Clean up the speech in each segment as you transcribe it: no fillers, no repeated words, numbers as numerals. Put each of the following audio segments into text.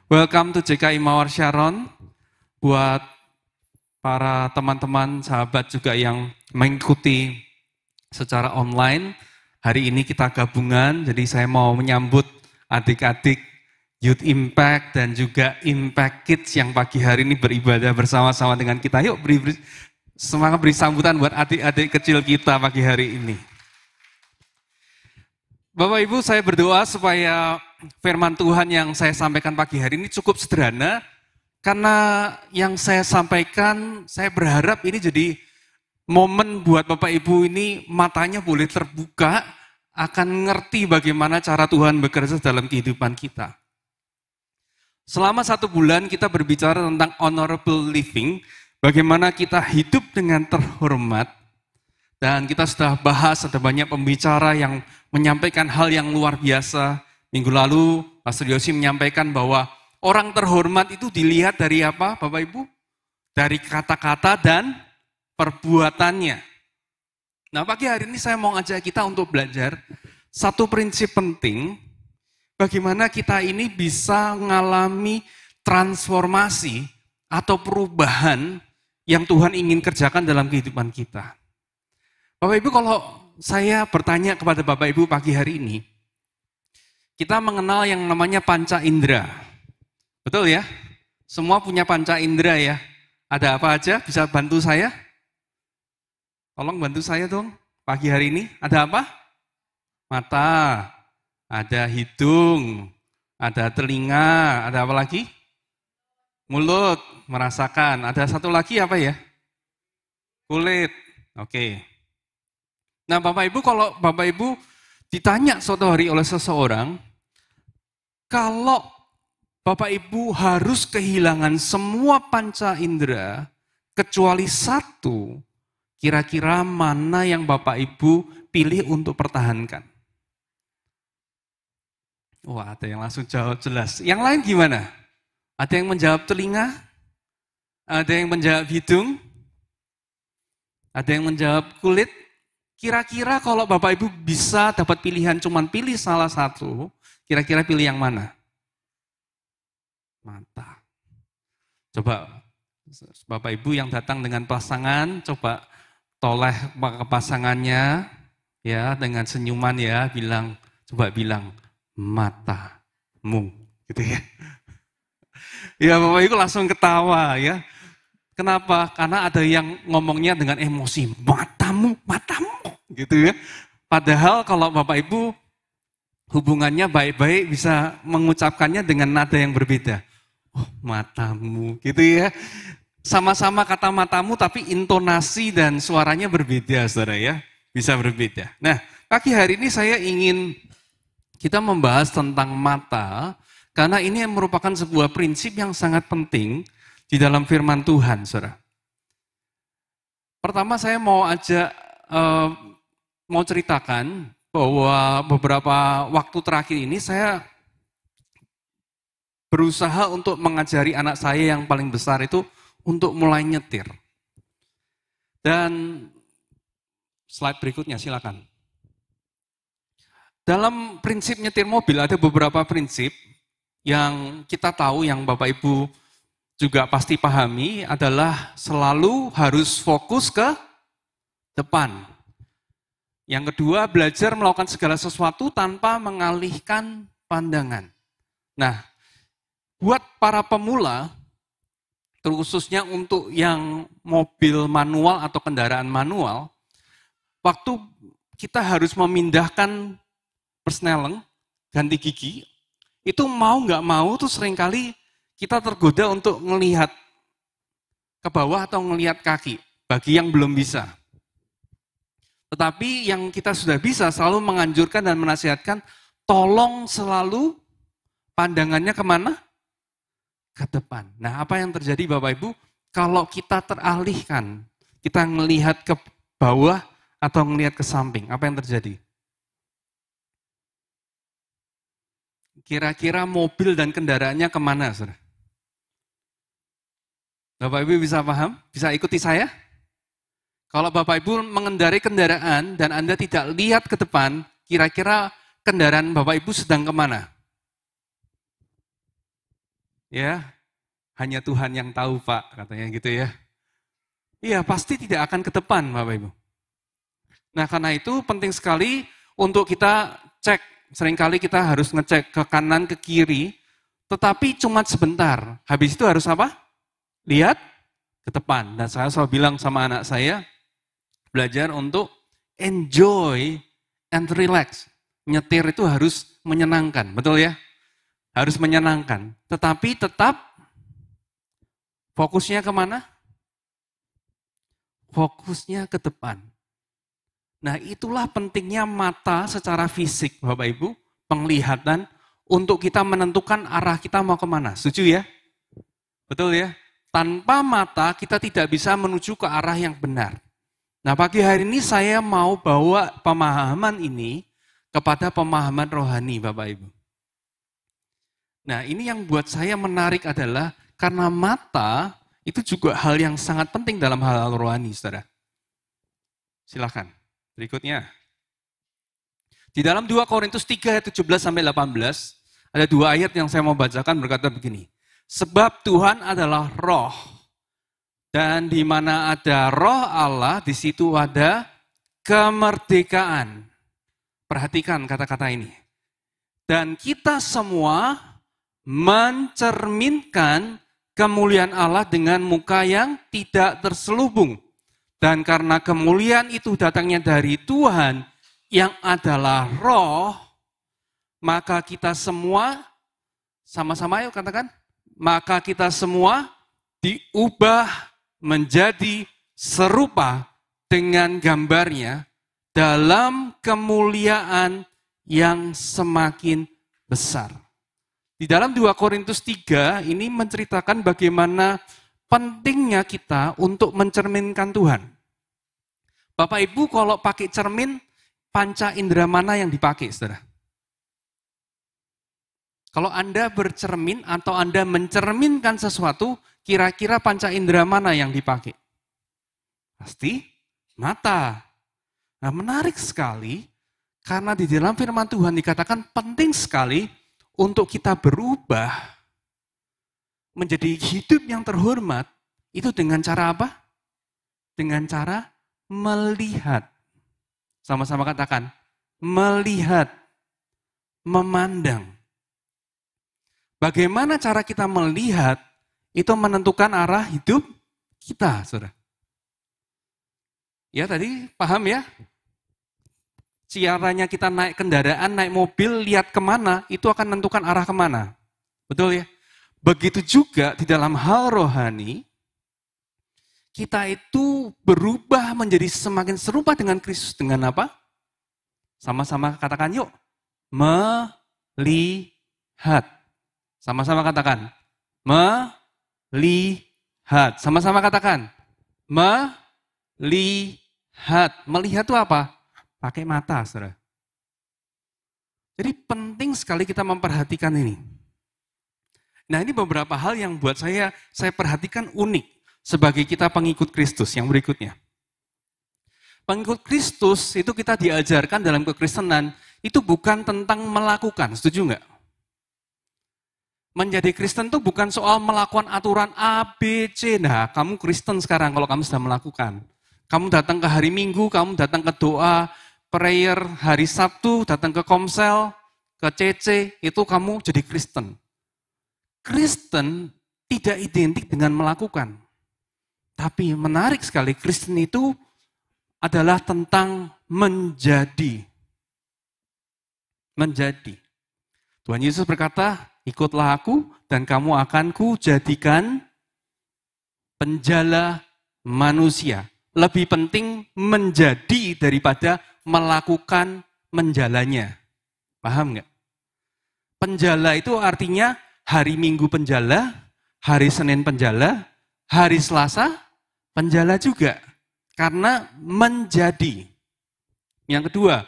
Welcome to JKI Mawar Sharon. Buat para teman-teman, sahabat juga yang mengikuti secara online, hari ini kita gabungan, jadi saya mau menyambut adik-adik Youth Impact dan juga Impact Kids yang pagi hari ini beribadah bersama-sama dengan kita. Yuk semangat beri sambutan buat adik-adik kecil kita pagi hari ini. Bapak Ibu, saya berdoa supaya firman Tuhan yang saya sampaikan pagi hari ini cukup sederhana, karena yang saya sampaikan, saya berharap ini jadi momen buat Bapak Ibu ini matanya boleh terbuka, akan ngerti bagaimana cara Tuhan bekerja dalam kehidupan kita. Selama 1 bulan kita berbicara tentang honorable living, bagaimana kita hidup dengan terhormat, dan kita sudah bahas, ada banyak pembicara yang menyampaikan hal yang luar biasa. Minggu lalu, Pastor Yosi menyampaikan bahwa orang terhormat itu dilihat dari apa, Bapak Ibu? Dari kata-kata dan perbuatannya. Nah, pagi hari ini saya mau ngajak kita untuk belajar satu prinsip penting, bagaimana kita ini bisa mengalami transformasi atau perubahan yang Tuhan ingin kerjakan dalam kehidupan kita. Bapak Ibu, kalau saya bertanya kepada Bapak Ibu pagi hari ini, kita mengenal yang namanya panca indera. Betul ya? Semua punya panca indera ya. Ada apa aja? Bisa bantu saya? Tolong bantu saya dong. Pagi hari ini ada apa? Mata, ada hidung, ada telinga, ada apa lagi? Mulut, merasakan. Ada satu lagi apa ya? Kulit. Oke. Nah, Bapak Ibu, kalau Bapak Ibu ditanya suatu hari oleh seseorang, kalau Bapak Ibu harus kehilangan semua panca indera, kecuali satu, kira-kira mana yang Bapak Ibu pilih untuk pertahankan? Wah, ada yang langsung jawab jelas. Yang lain gimana? Ada yang menjawab telinga? Ada yang menjawab hidung? Ada yang menjawab kulit? Kira-kira kalau Bapak Ibu bisa dapat pilihan, cuman pilih salah satu, kira-kira pilih yang mana? Mata. Coba Bapak Ibu yang datang dengan pasangan, coba toleh ke pasangannya, ya dengan senyuman ya, coba bilang matamu, gitu ya. Ya Bapak Ibu langsung ketawa ya. Kenapa? Karena ada yang ngomongnya dengan emosi, matamu, gitu ya. Padahal kalau Bapak Ibu hubungannya baik-baik bisa mengucapkannya dengan nada yang berbeda. Oh, matamu, gitu ya. Sama-sama kata matamu tapi intonasi dan suaranya berbeda, saudara ya. Bisa berbeda. Nah, pagi hari ini saya ingin kita membahas tentang mata, karena ini merupakan sebuah prinsip yang sangat penting di dalam firman Tuhan, saudara. Pertama saya mau ceritakan bahwa beberapa waktu terakhir ini saya berusaha untuk mengajari anak saya yang paling besar itu untuk mulai nyetir. Dan slide berikutnya silakan. Dalam prinsip nyetir mobil ada beberapa prinsip yang kita tahu, yang Bapak Ibu juga pasti pahami, adalah selalu harus fokus ke depan. Yang kedua, belajar melakukan segala sesuatu tanpa mengalihkan pandangan. Nah, buat para pemula, terkhususnya untuk yang mobil manual atau kendaraan manual, waktu kita harus memindahkan persneleng, ganti gigi, itu mau nggak mau tuh seringkali kita tergoda untuk melihat ke bawah atau melihat kaki, bagi yang belum bisa. Tetapi yang kita sudah bisa selalu menganjurkan dan menasihatkan, tolong selalu pandangannya kemana? Ke depan. Nah, apa yang terjadi Bapak Ibu? Kalau kita teralihkan, kita melihat ke bawah atau melihat ke samping, apa yang terjadi? Kira-kira mobil dan kendaraannya kemana, saudara? Bapak Ibu bisa paham? Bisa ikuti saya? Kalau Bapak Ibu mengendarai kendaraan dan Anda tidak lihat ke depan, kira-kira kendaraan Bapak Ibu sedang kemana? Ya, hanya Tuhan yang tahu Pak, katanya gitu ya. Iya, pasti tidak akan ke depan Bapak Ibu. Nah karena itu penting sekali untuk kita cek, seringkali kita harus ngecek ke kanan, ke kiri, tetapi cuma sebentar. Habis itu harus apa? Lihat ke depan. Dan saya selalu bilang sama anak saya, belajar untuk enjoy and relax. Nyetir itu harus menyenangkan, betul ya? Harus menyenangkan. Tetapi tetap fokusnya kemana? Fokusnya ke depan. Nah itulah pentingnya mata secara fisik Bapak Ibu, penglihatan untuk kita menentukan arah kita mau kemana. Setuju ya? Betul ya? Tanpa mata kita tidak bisa menuju ke arah yang benar. Nah pagi hari ini saya mau bawa pemahaman ini kepada pemahaman rohani Bapak Ibu. Nah ini yang buat saya menarik adalah karena mata itu juga hal yang sangat penting dalam hal rohani, saudara. Silakan. Berikutnya. Di dalam 2 Korintus 3 ayat 17 sampai 18, ada 2 ayat yang saya mau bacakan berkata begini. Sebab Tuhan adalah roh, dan di mana ada roh Allah, di situ ada kemerdekaan. Perhatikan kata-kata ini. Dan kita semua mencerminkan kemuliaan Allah dengan muka yang tidak terselubung. Dan karena kemuliaan itu datangnya dari Tuhan yang adalah roh, maka kita semua, sama-sama yuk katakan, maka kita semua diubah menjadi serupa dengan gambarnya dalam kemuliaan yang semakin besar. Di dalam 2 Korintus 3 ini menceritakan bagaimana pentingnya kita untuk mencerminkan Tuhan. Bapak Ibu kalau pakai cermin, panca indera mana yang dipakai, saudara? Kalau Anda bercermin atau Anda mencerminkan sesuatu, kira-kira panca indera mana yang dipakai? Pasti mata. Nah menarik sekali, karena di dalam firman Tuhan dikatakan penting sekali untuk kita berubah menjadi hidup yang terhormat, itu dengan cara apa? Dengan cara melihat. Sama-sama katakan, melihat, memandang. Bagaimana cara kita melihat, itu menentukan arah hidup kita, saudara. Ya tadi paham ya? Caranya kita naik kendaraan, naik mobil, lihat kemana, itu akan menentukan arah kemana. Betul ya? Begitu juga di dalam hal rohani, kita itu berubah menjadi semakin serupa dengan Kristus. Dengan apa? Sama-sama katakan yuk. Melihat. Sama-sama katakan. Melihat. Sama-sama katakan. Melihat. Melihat itu apa? Pakai mata, saudara. Jadi penting sekali kita memperhatikan ini. Nah ini beberapa hal yang buat saya perhatikan unik sebagai kita pengikut Kristus yang berikutnya. Pengikut Kristus itu kita diajarkan dalam kekristenan itu bukan tentang melakukan, setuju nggak? Menjadi Kristen itu bukan soal melakukan aturan A, B, C. Nah kamu Kristen sekarang kalau kamu sudah melakukan. Kamu datang ke hari Minggu, kamu datang ke doa, prayer, hari Sabtu, datang ke komsel, ke CC, itu kamu jadi Kristen. Kristen tidak identik dengan melakukan. Tapi menarik sekali, Kristen itu adalah tentang menjadi. Menjadi. Tuhan Yesus berkata, ikutlah aku dan kamu akan kujadikan penjala manusia. Lebih penting menjadi daripada melakukan menjalanya. Paham nggak? Penjala itu artinya hari Minggu penjala, hari Senin penjala, hari Selasa penjala juga. Karena menjadi. Yang kedua,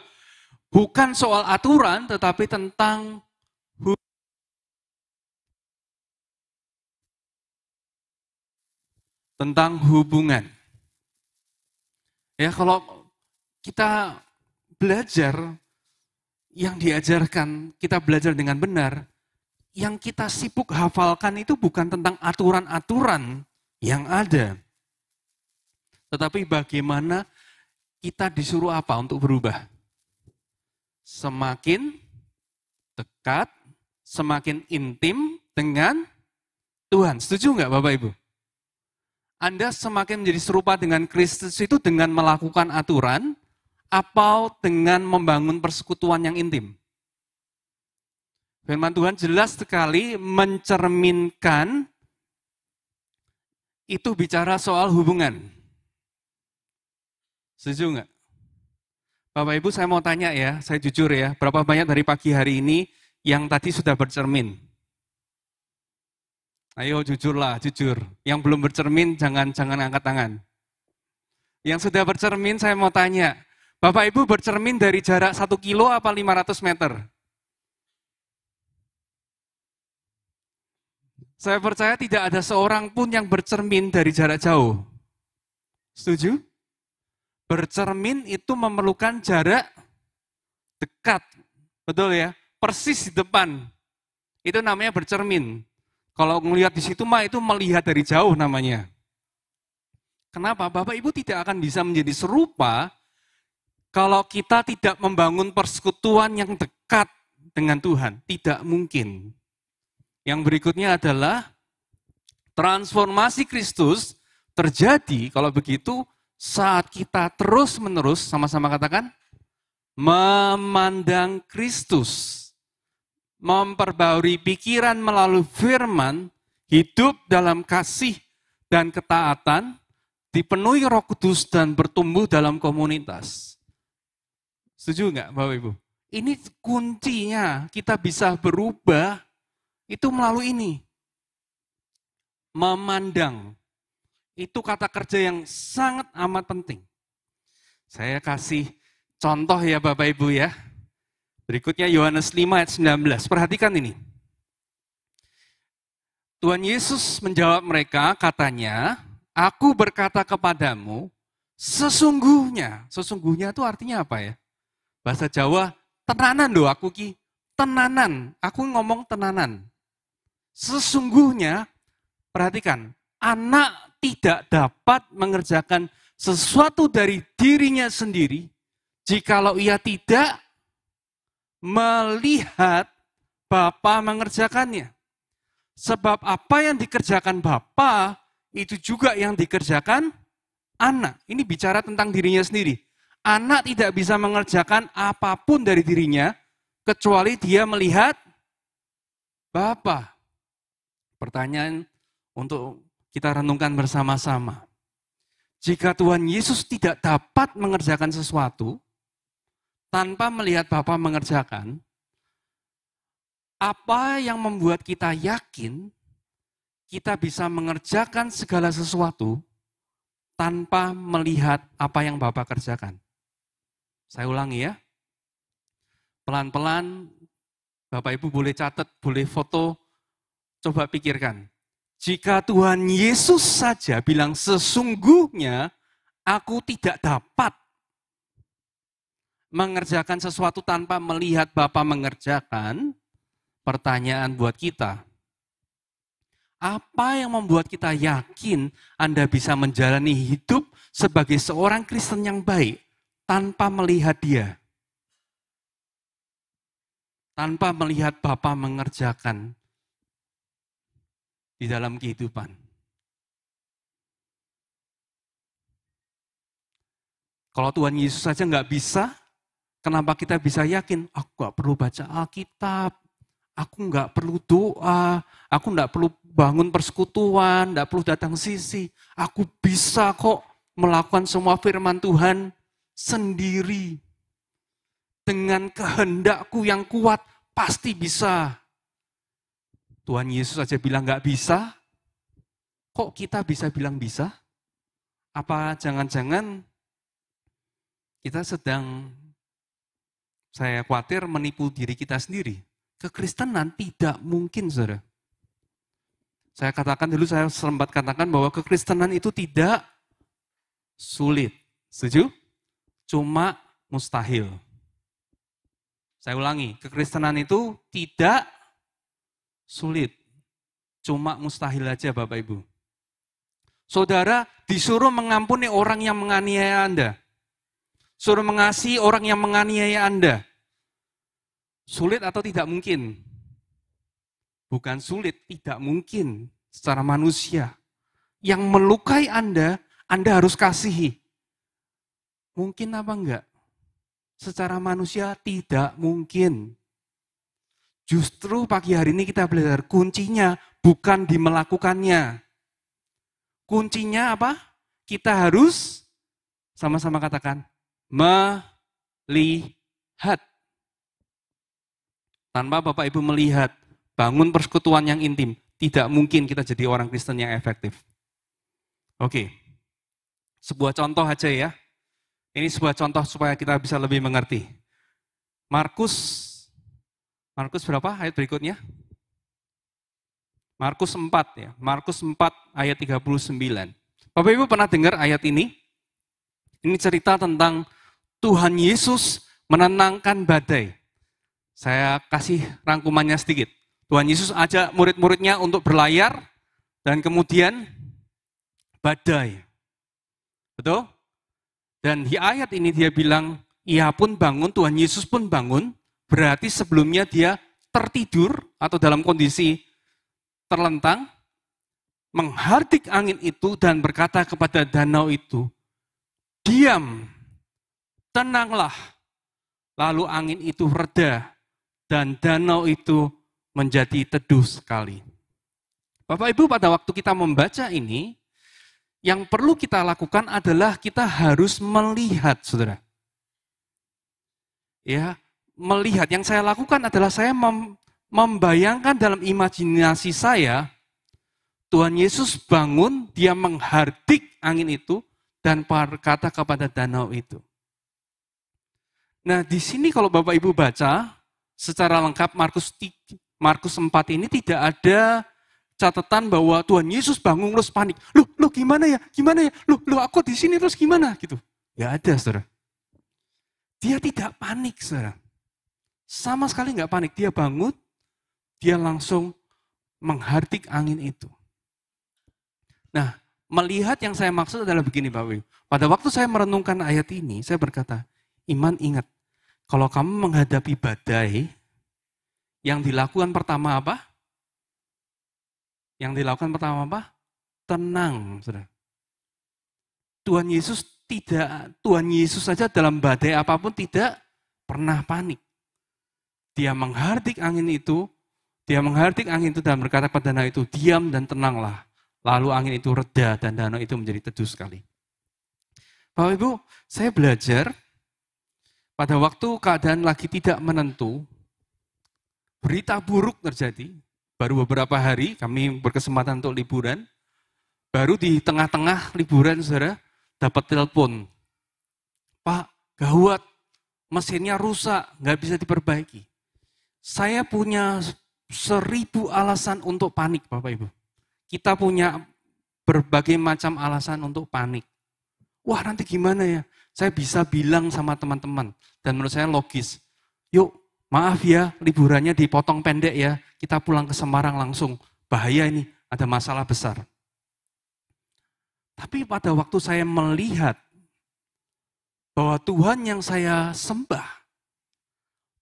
bukan soal aturan tetapi tentang hubungan. Ya kalau kita belajar yang diajarkan, kita belajar dengan benar, yang kita sibuk hafalkan itu bukan tentang aturan-aturan yang ada. Tetapi bagaimana kita disuruh apa untuk berubah? Semakin dekat, semakin intim dengan Tuhan. Setuju nggak Bapak Ibu? Anda semakin menjadi serupa dengan Kristus itu dengan melakukan aturan, atau dengan membangun persekutuan yang intim. Firman Tuhan jelas sekali mencerminkan itu bicara soal hubungan. Setuju nggak? Bapak Ibu saya mau tanya ya, saya jujur ya, berapa banyak dari pagi hari ini yang tadi sudah bercermin? Ayo jujurlah, jujur. Yang belum bercermin jangan angkat tangan. Yang sudah bercermin saya mau tanya, Bapak Ibu bercermin dari jarak 1 kilo apa 500 meter? Saya percaya tidak ada seorang pun yang bercermin dari jarak jauh. Setuju? Bercermin itu memerlukan jarak dekat. Betul ya? Persis di depan. Itu namanya bercermin. Kalau melihat di situ mah itu melihat dari jauh namanya. Kenapa? Bapak Ibu tidak akan bisa menjadi serupa kalau kita tidak membangun persekutuan yang dekat dengan Tuhan. Tidak mungkin. Yang berikutnya adalah transformasi Kristus terjadi kalau begitu saat kita terus-menerus, sama-sama katakan, memandang Kristus. Memperbarui pikiran melalui firman, hidup dalam kasih dan ketaatan, dipenuhi Roh Kudus dan bertumbuh dalam komunitas. Setuju nggak Bapak Ibu? Ini kuncinya kita bisa berubah itu melalui ini. Memandang. Itu kata kerja yang sangat amat penting. Saya kasih contoh ya Bapak Ibu ya. Berikutnya Yohanes 5 ayat 19. Perhatikan ini. Tuhan Yesus menjawab mereka, katanya, aku berkata kepadamu, sesungguhnya. Sesungguhnya itu artinya apa ya? Bahasa Jawa, tenanan doh aku ki. Tenanan, aku ngomong tenanan. Sesungguhnya, perhatikan, anak tidak dapat mengerjakan sesuatu dari dirinya sendiri, jikalau ia tidak melihat Bapa mengerjakannya. Sebab apa yang dikerjakan Bapa, itu juga yang dikerjakan anak. Ini bicara tentang dirinya sendiri. Anak tidak bisa mengerjakan apapun dari dirinya, kecuali dia melihat Bapa. Pertanyaan untuk kita renungkan bersama-sama. Jika Tuhan Yesus tidak dapat mengerjakan sesuatu, tanpa melihat Bapa mengerjakan, apa yang membuat kita yakin kita bisa mengerjakan segala sesuatu tanpa melihat apa yang Bapa kerjakan? Saya ulangi ya. Pelan-pelan Bapak Ibu boleh catat, boleh foto, coba pikirkan. Jika Tuhan Yesus saja bilang sesungguhnya aku tidak dapat mengerjakan sesuatu tanpa melihat Bapa mengerjakan, pertanyaan buat kita, apa yang membuat kita yakin Anda bisa menjalani hidup sebagai seorang Kristen yang baik tanpa melihat Dia? Tanpa melihat Bapa mengerjakan di dalam kehidupan. Kalau Tuhan Yesus saja nggak bisa, kenapa kita bisa yakin, aku nggak perlu baca Alkitab, aku nggak perlu doa, aku nggak perlu bangun persekutuan, nggak perlu datang sisi, aku bisa kok melakukan semua firman Tuhan sendiri. Dengan kehendakku yang kuat, pasti bisa. Tuhan Yesus saja bilang nggak bisa, kok kita bisa bilang bisa? Apa jangan-jangan kita sedang, saya khawatir, menipu diri kita sendiri? Kekristenan tidak mungkin, saudara. Saya katakan dulu, saya sempat katakan bahwa kekristenan itu tidak sulit. Setuju? Cuma mustahil. Saya ulangi, kekristenan itu tidak Sulit. Cuma mustahil aja Bapak Ibu. Saudara disuruh mengampuni orang yang menganiaya Anda. Suruh mengasihi orang yang menganiaya Anda. Sulit atau tidak mungkin? Bukan sulit, tidak mungkin secara manusia. Yang melukai Anda harus kasihi. Mungkin apa enggak? Secara manusia tidak mungkin. Justru pagi hari ini kita belajar kuncinya bukan di melakukannya. Kuncinya apa? Kita harus sama-sama katakan melihat. Tanpa Bapak Ibu melihat, bangun persekutuan yang intim, tidak mungkin kita jadi orang Kristen yang efektif. Oke, sebuah contoh aja ya. Ini sebuah contoh supaya kita bisa lebih mengerti. Markus berapa ayat berikutnya? Markus 4 ya. Markus 4 ayat 39. Bapak Ibu pernah dengar ayat ini? Ini cerita tentang Tuhan Yesus menenangkan badai. Saya kasih rangkumannya sedikit. Tuhan Yesus ajak murid-muridnya untuk berlayar dan kemudian badai. Betul? Dan di ayat ini dia bilang, ia pun bangun, Tuhan Yesus pun bangun, berarti sebelumnya dia tertidur atau dalam kondisi terlentang, menghardik angin itu dan berkata kepada danau itu, diam, tenanglah. Lalu angin itu reda dan danau itu menjadi teduh sekali. Bapak Ibu, pada waktu kita membaca ini, yang perlu kita lakukan adalah kita harus melihat, saudara. Ya, melihat. Yang saya lakukan adalah saya membayangkan dalam imajinasi saya, Tuhan Yesus bangun, dia menghardik angin itu, dan berkata kepada danau itu. Nah, di sini kalau Bapak Ibu baca, secara lengkap Markus 4 ini tidak ada catatan bahwa Tuhan Yesus bangun terus panik. Loh gimana ya? Loh aku di sini terus gimana? Gitu. Gak ada, saudara. Dia tidak panik, saudara. Sama sekali gak panik. Dia bangun, dia langsung menghardik angin itu. Nah, melihat yang saya maksud adalah begini, Bapak Ibu. Pada waktu saya merenungkan ayat ini, saya berkata, Iman ingat, kalau kamu menghadapi badai, yang dilakukan pertama apa? Yang dilakukan pertama apa? Tenang, saudara. Tuhan Yesus saja dalam badai apapun tidak pernah panik. Dia menghardik angin itu dan berkata pada danau itu, diam dan tenanglah. Lalu angin itu reda dan danau itu menjadi teduh sekali. Bapak Ibu, saya belajar pada waktu keadaan lagi tidak menentu, berita buruk terjadi. Baru beberapa hari kami berkesempatan untuk liburan. Baru di tengah-tengah liburan, saudara, dapat telepon. Pak, gawat, mesinnya rusak, nggak bisa diperbaiki. Saya punya 1000 alasan untuk panik, Bapak Ibu. Kita punya berbagai macam alasan untuk panik. Wah, nanti gimana ya? Saya bisa bilang sama teman-teman, dan menurut saya logis. Yuk, maaf ya, liburannya dipotong pendek ya. Kita pulang ke Semarang langsung. Bahaya ini, ada masalah besar. Tapi pada waktu saya melihat bahwa Tuhan yang saya sembah,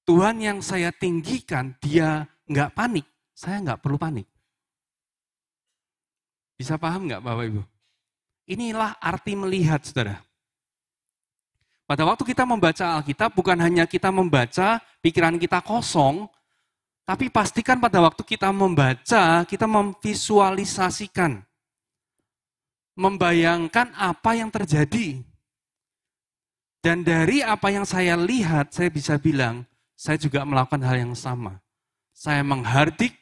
Tuhan yang saya tinggikan, dia nggak panik, saya nggak perlu panik. Bisa paham nggak Bapak Ibu? Inilah arti melihat, saudara. Pada waktu kita membaca Alkitab, bukan hanya kita membaca, pikiran kita kosong, tapi pastikan pada waktu kita membaca, kita memvisualisasikan, membayangkan apa yang terjadi. Dan dari apa yang saya lihat, saya bisa bilang, saya juga melakukan hal yang sama. Saya menghardik,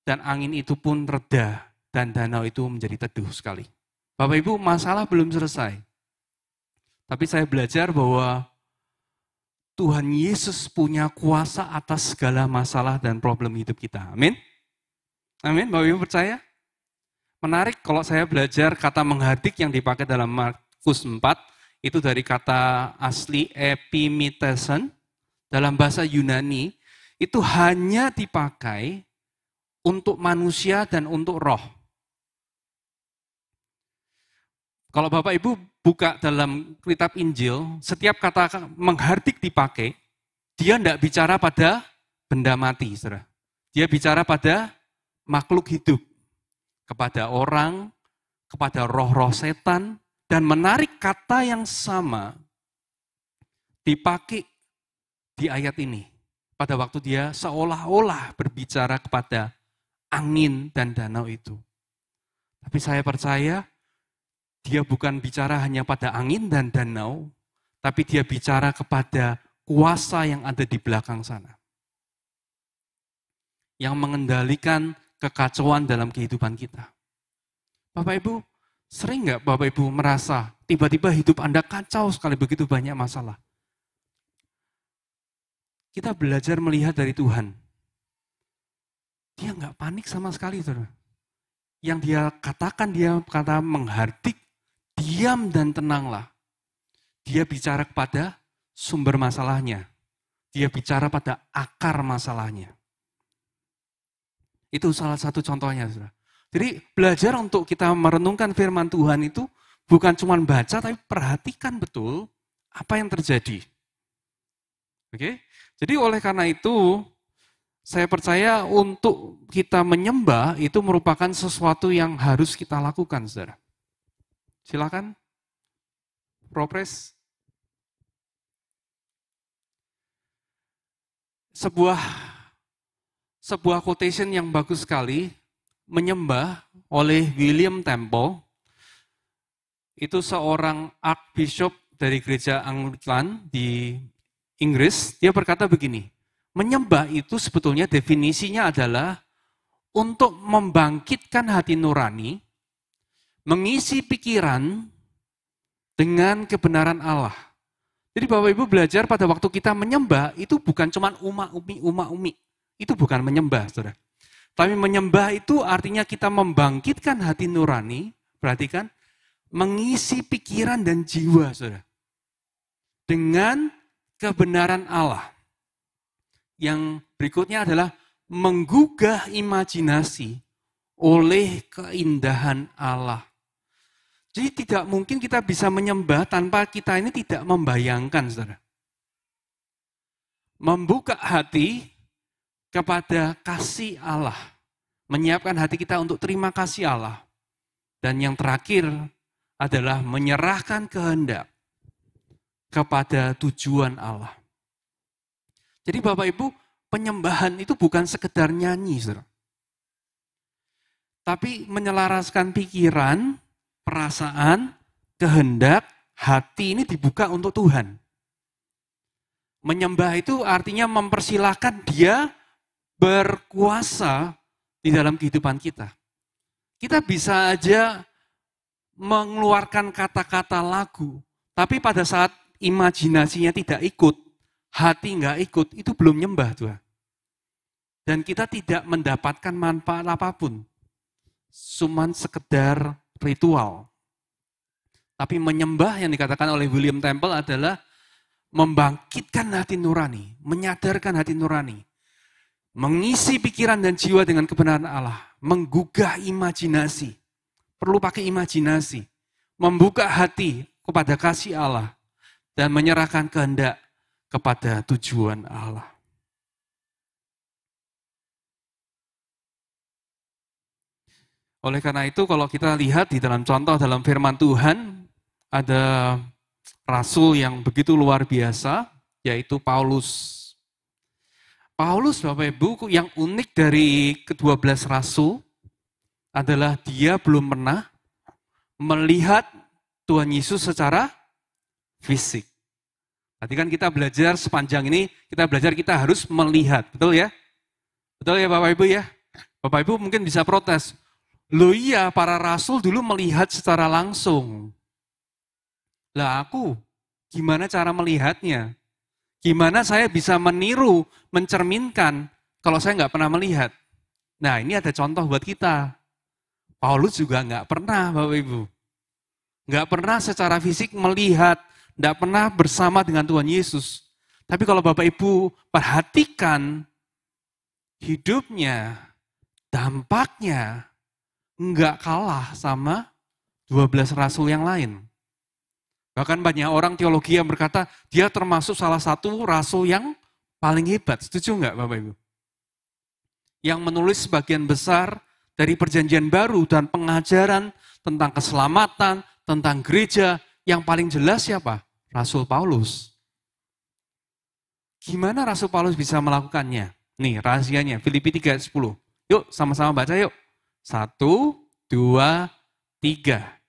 dan angin itu pun reda, dan danau itu menjadi teduh sekali. Bapak Ibu, masalah belum selesai. Tapi saya belajar bahwa Tuhan Yesus punya kuasa atas segala masalah dan problem hidup kita. Amin? Amin, Bapak Ibu percaya? Menarik kalau saya belajar kata menghardik yang dipakai dalam Markus 4, itu dari kata asli epimiteson, dalam bahasa Yunani, itu hanya dipakai untuk manusia dan untuk roh. Kalau Bapak Ibu buka dalam kitab Injil, setiap kata menghardik dipakai, dia tidak bicara pada benda mati, saudara. Dia bicara pada makhluk hidup, kepada orang, kepada roh-roh setan, dan menarik kata yang sama dipakai di ayat ini. Pada waktu dia seolah-olah berbicara kepada angin dan danau itu. Tapi saya percaya, dia bukan bicara hanya pada angin dan danau, tapi dia bicara kepada kuasa yang ada di belakang sana. Yang mengendalikan kekacauan dalam kehidupan kita. Bapak Ibu, sering nggak Bapak Ibu merasa tiba-tiba hidup Anda kacau sekali, begitu banyak masalah? Kita belajar melihat dari Tuhan. Dia nggak panik sama sekali, saudara. Yang dia katakan, dia kata menghardik, diam dan tenanglah. Dia bicara kepada sumber masalahnya. Dia bicara pada akar masalahnya. Itu salah satu contohnya, saudara. Jadi belajar untuk kita merenungkan firman Tuhan itu bukan cuma baca, tapi perhatikan betul apa yang terjadi. Oke? Jadi oleh karena itu, saya percaya untuk kita menyembah itu merupakan sesuatu yang harus kita lakukan, saudara. Silakan, Propres. Sebuah quotation yang bagus sekali, menyembah oleh William Temple, itu seorang Archbishop dari gereja Anglikan di Inggris, dia berkata begini, menyembah itu sebetulnya definisinya adalah untuk membangkitkan hati nurani, mengisi pikiran dengan kebenaran Allah. Jadi Bapak Ibu belajar pada waktu kita menyembah, itu bukan cuma uma-umi. Itu bukan menyembah, saudara. Tapi menyembah itu artinya kita membangkitkan hati nurani, perhatikan, mengisi pikiran dan jiwa, saudara. Dengan kebenaran Allah. Yang berikutnya adalah menggugah imajinasi oleh keindahan Allah. Jadi tidak mungkin kita bisa menyembah tanpa kita ini tidak membayangkan, saudara. Membuka hati kepada kasih Allah. Menyiapkan hati kita untuk terima kasih Allah. Dan yang terakhir adalah menyerahkan kehendak kepada tujuan Allah. Jadi Bapak Ibu, penyembahan itu bukan sekedar nyanyi, saudara. Tapi menyelaraskan pikiran, perasaan, kehendak, hati ini dibuka untuk Tuhan. Menyembah itu artinya mempersilahkan Dia berkuasa di dalam kehidupan kita. Kita bisa aja mengeluarkan kata-kata lagu, tapi pada saat imajinasinya tidak ikut, hati nggak ikut, itu belum nyembah Tuhan. Dan kita tidak mendapatkan manfaat apapun. Cuman sekedar ritual. Tapi menyembah yang dikatakan oleh William Temple adalah membangkitkan hati nurani, menyadarkan hati nurani, mengisi pikiran dan jiwa dengan kebenaran Allah, menggugah imajinasi. Perlu pakai imajinasi, membuka hati kepada kasih Allah, dan menyerahkan kehendak kepada tujuan Allah. Oleh karena itu, kalau kita lihat di dalam contoh dalam firman Tuhan, ada rasul yang begitu luar biasa, yaitu Paulus. Paulus, Bapak Ibu, yang unik dari ke-12 rasul adalah dia belum pernah melihat Tuhan Yesus secara fisik. Tadi kan kita belajar sepanjang ini, kita harus melihat, betul ya? Betul ya Bapak Ibu ya? Bapak Ibu mungkin bisa protes, loh iya para rasul dulu melihat secara langsung. Lah aku, gimana cara melihatnya? Gimana saya bisa meniru, mencerminkan kalau saya nggak pernah melihat? Nah ini ada contoh buat kita. Paulus juga nggak pernah Bapak Ibu. Nggak pernah secara fisik melihat, nggak pernah bersama dengan Tuhan Yesus. Tapi kalau Bapak Ibu perhatikan hidupnya, dampaknya nggak kalah sama 12 rasul yang lain. Bahkan banyak orang teologi yang berkata, dia termasuk salah satu rasul yang paling hebat. Setuju nggak Bapak Ibu? Yang menulis sebagian besar dari perjanjian baru dan pengajaran tentang keselamatan, tentang gereja, yang paling jelas siapa? Rasul Paulus. Gimana Rasul Paulus bisa melakukannya? Nih rahasianya, Filipi 3:10. Yuk sama-sama baca yuk. 1, 2, 3.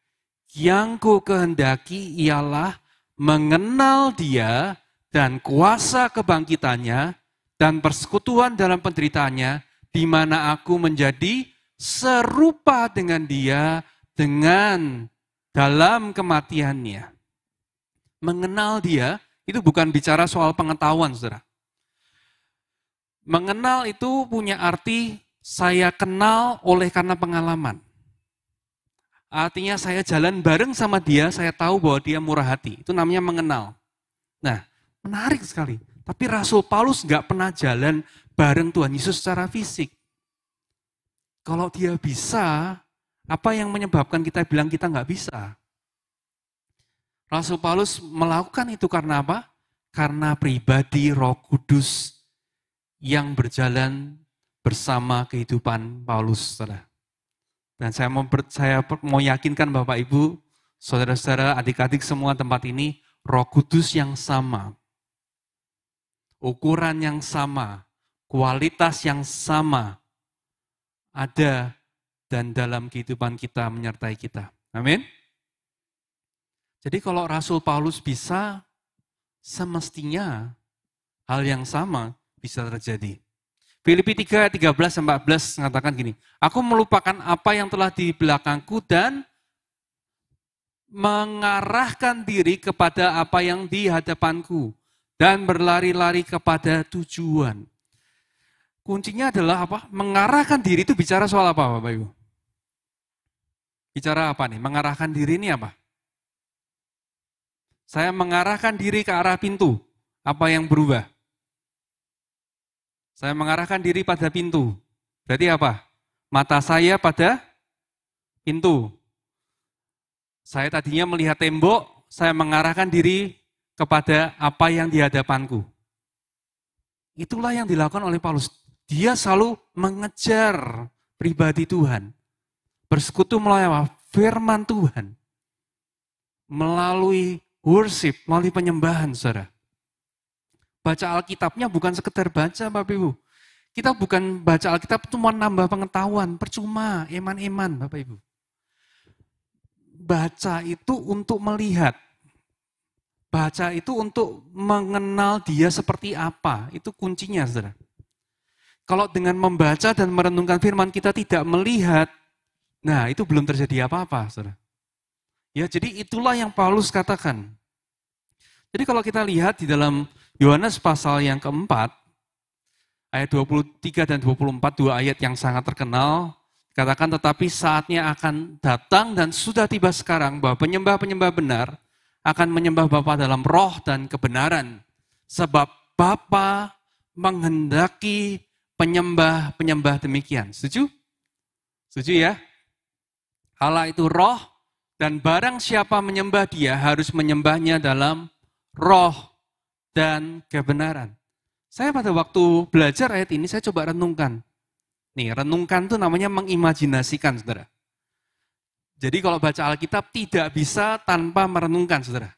Yang ku kehendaki ialah mengenal Dia dan kuasa kebangkitannya dan persekutuan dalam penderitaannya, di mana aku menjadi serupa dengan Dia dengan dalam kematiannya. Mengenal Dia itu bukan bicara soal pengetahuan, saudara. Mengenal itu punya arti saya kenal oleh karena pengalaman. Artinya saya jalan bareng sama dia, saya tahu bahwa dia murah hati. Itu namanya mengenal. Nah, menarik sekali. Tapi Rasul Paulus nggak pernah jalan bareng Tuhan Yesus secara fisik. Kalau dia bisa, apa yang menyebabkan kita bilang kita nggak bisa? Rasul Paulus melakukan itu karena apa? Karena pribadi Roh Kudus yang berjalan bersama kehidupan Paulus, saudara. Dan saya mau yakinkan Bapak Ibu, saudara-saudara, adik-adik semua tempat ini, Roh Kudus yang sama, ukuran yang sama, kualitas yang sama, ada dan dalam kehidupan kita menyertai kita. Amin. Jadi kalau Rasul Paulus bisa, semestinya hal yang sama bisa terjadi. Filipi 3:13-14 mengatakan gini, aku melupakan apa yang telah di belakangku dan mengarahkan diri kepada apa yang di hadapanku dan berlari-lari kepada tujuan. Kuncinya adalah apa? Mengarahkan diri itu bicara soal apa Bapak Ibu? Bicara apa nih? Mengarahkan diri ini apa? Saya mengarahkan diri ke arah pintu. Apa yang berubah? Saya mengarahkan diri pada pintu. Berarti apa? Mata saya pada pintu. Saya tadinya melihat tembok, saya mengarahkan diri kepada apa yang di hadapanku. Itulah yang dilakukan oleh Paulus. Dia selalu mengejar pribadi Tuhan. Bersekutu melalui firman Tuhan. Melalui worship, melalui penyembahan, saudara. Baca Alkitabnya bukan sekedar baca, Bapak Ibu. Kita bukan baca Alkitab cuma nambah pengetahuan, percuma, eman-eman, Bapak Ibu. Baca itu untuk melihat. Baca itu untuk mengenal dia seperti apa. Itu kuncinya, saudara. Kalau dengan membaca dan merenungkan firman kita tidak melihat, nah itu belum terjadi apa-apa, saudara. Ya, jadi itulah yang Paulus katakan. Jadi kalau kita lihat di dalam Yohanes pasal yang keempat, ayat 23 dan 24, dua ayat yang sangat terkenal, katakan tetapi saatnya akan datang dan sudah tiba sekarang bahwa penyembah-penyembah benar akan menyembah Bapa dalam roh dan kebenaran. Sebab Bapa menghendaki penyembah-penyembah demikian. Setuju? Setuju ya? Allah itu roh, dan barang siapa menyembah dia harus menyembahnya dalam roh dan kebenaran. Saya pada waktu belajar ayat ini, saya coba renungkan. Nih, renungkan itu namanya mengimajinasikan, saudara. Jadi kalau baca Alkitab tidak bisa tanpa merenungkan, saudara.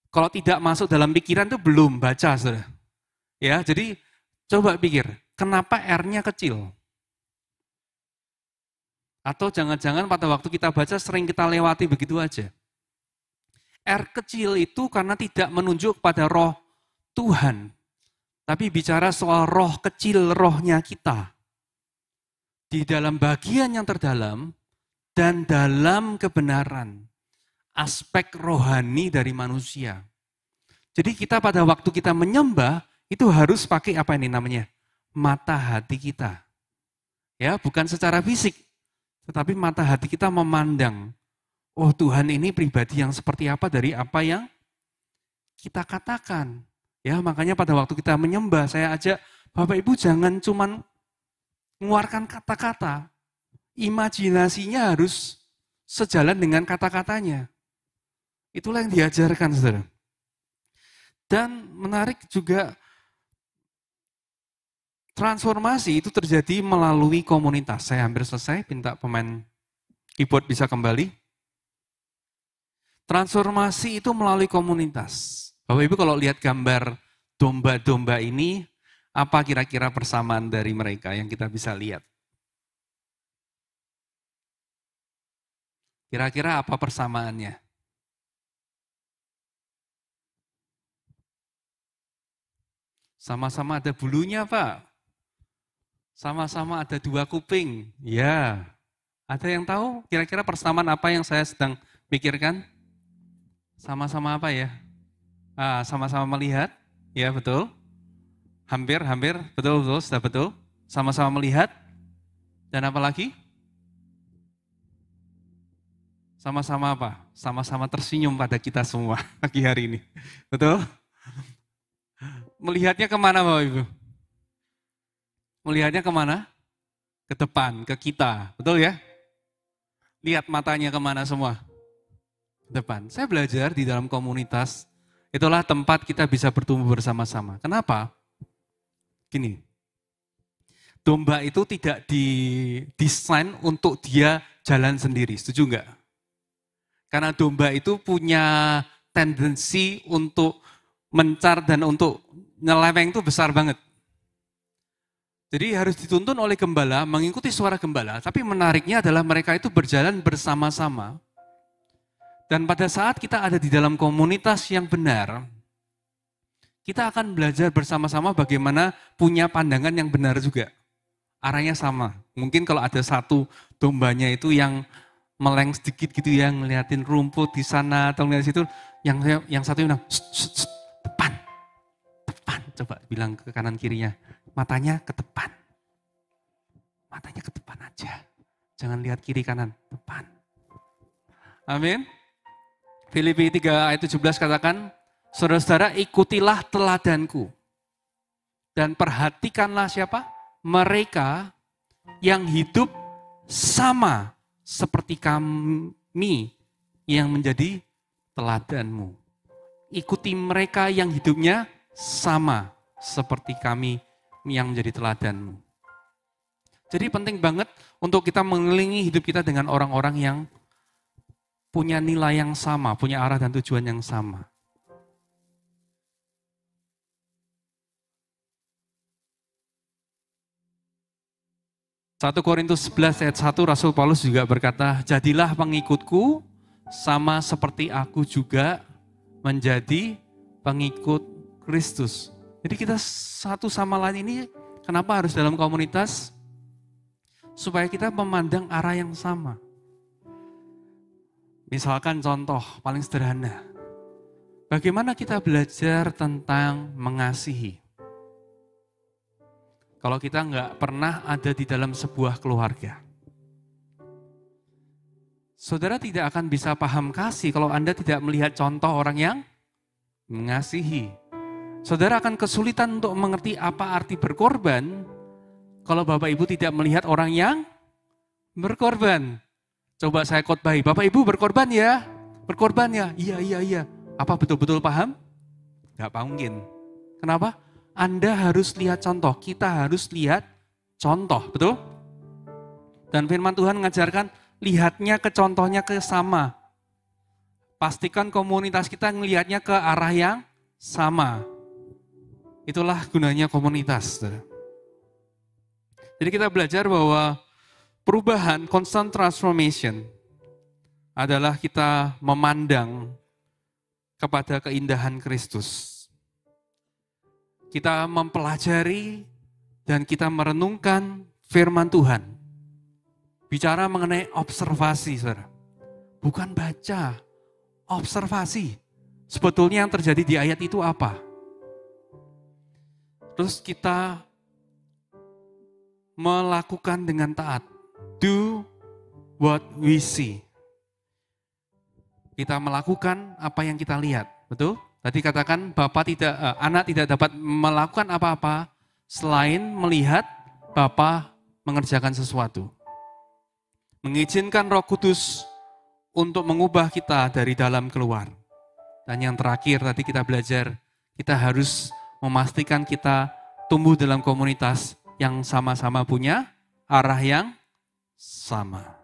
Kalau tidak masuk dalam pikiran itu belum baca, saudara. Ya, jadi coba pikir, kenapa R-nya kecil? Atau jangan-jangan pada waktu kita baca sering kita lewati begitu aja. R kecil itu karena tidak menunjuk pada roh Tuhan. Tapi bicara soal roh kecil, rohnya kita. Di dalam bagian yang terdalam dan dalam kebenaran. Aspek rohani dari manusia. Jadi kita pada waktu kita menyembah, itu harus pakai apa ini namanya? Mata hati kita. Ya, bukan secara fisik. Tetapi mata hati kita memandang. Oh Tuhan ini pribadi yang seperti apa dari apa yang kita katakan. Ya, makanya pada waktu kita menyembah, saya ajak Bapak Ibu jangan cuman mengeluarkan kata-kata, imajinasinya harus sejalan dengan kata-katanya. Itulah yang diajarkan, saudara. Dan menarik juga, transformasi itu terjadi melalui komunitas. Saya hampir selesai, minta pemain keyboard bisa kembali. Transformasi itu melalui komunitas. Bapak Ibu kalau lihat gambar domba-domba ini, apa kira-kira persamaan dari mereka yang kita bisa lihat? Kira-kira apa persamaannya? Sama-sama ada bulunya, Pak. Sama-sama ada 2 kuping. Ya. Ada yang tahu kira-kira persamaan apa yang saya sedang pikirkan? Sama-sama apa ya? Sama-sama melihat. Ya, betul. Hampir, betul, sudah betul. Sama-sama melihat. Dan apa lagi? Sama-sama apa? Sama-sama tersenyum pada kita semua pagi hari ini. Betul? Melihatnya kemana Bapak Ibu? Melihatnya kemana? Ke depan, ke kita. Betul ya? Lihat matanya kemana semua? Ke depan. Saya belajar di dalam komunitas, itulah tempat kita bisa bertumbuh bersama-sama. Kenapa? Gini, domba itu tidak didesain untuk dia jalan sendiri, setuju enggak? Karena domba itu punya tendensi untuk mencar dan untuk nyeleweng itu besar banget. Jadi harus dituntun oleh gembala, mengikuti suara gembala, tapi menariknya adalah mereka itu berjalan bersama-sama. Dan pada saat kita ada di dalam komunitas yang benar, kita akan belajar bersama-sama bagaimana punya pandangan yang benar juga. Arahnya sama. Mungkin kalau ada satu dombanya itu yang meleng sedikit gitu ya, ngeliatin rumput di sana atau ngeliat situ, yang satu bilang, depan. Coba bilang ke kanan kirinya, matanya ke depan. Matanya ke depan aja. Jangan lihat kiri kanan, depan. Amin. Filipi 3 ayat 17 katakan, saudara-saudara ikutilah teladanku. Dan perhatikanlah siapa? Mereka yang hidup sama seperti kami yang menjadi teladanmu. Ikuti mereka yang hidupnya sama seperti kami yang menjadi teladanmu. Jadi penting banget untuk kita mengelilingi hidup kita dengan orang-orang yang punya nilai yang sama, punya arah dan tujuan yang sama. Satu Korintus 11 ayat 1 Rasul Paulus juga berkata, jadilah pengikutku sama seperti aku juga menjadi pengikut Kristus. Jadi kita satu sama lain ini kenapa harus dalam komunitas? Supaya kita memandang arah yang sama. Misalkan contoh paling sederhana. Bagaimana kita belajar tentang mengasihi? Kalau kita nggak pernah ada di dalam sebuah keluarga. Saudara tidak akan bisa paham kasih kalau Anda tidak melihat contoh orang yang mengasihi. Saudara akan kesulitan untuk mengerti apa arti berkorban kalau Bapak Ibu tidak melihat orang yang berkorban. Coba saya khotbahi, Bapak Ibu berkorban ya? Berkorban ya? Iya. Apa betul-betul paham? Gak mungkin. Kenapa? Anda harus lihat contoh, kita harus lihat contoh, betul? Dan firman Tuhan mengajarkan, lihatnya ke contohnya ke sama. Pastikan komunitas kita melihatnya ke arah yang sama. Itulah gunanya komunitas. Jadi kita belajar bahwa perubahan, constant transformation adalah kita memandang kepada keindahan Kristus. Kita mempelajari dan kita merenungkan firman Tuhan. Bicara mengenai observasi, saudara. Bukan baca, observasi. Sebetulnya yang terjadi di ayat itu apa? Terus kita melakukan dengan taat. Do what we see. Kita melakukan apa yang kita lihat, betul? Tadi katakan anak tidak dapat melakukan apa-apa selain melihat Bapa mengerjakan sesuatu. Mengizinkan Roh Kudus untuk mengubah kita dari dalam keluar. Dan yang terakhir tadi kita belajar, kita harus memastikan kita tumbuh dalam komunitas yang sama-sama punya arah yang sama.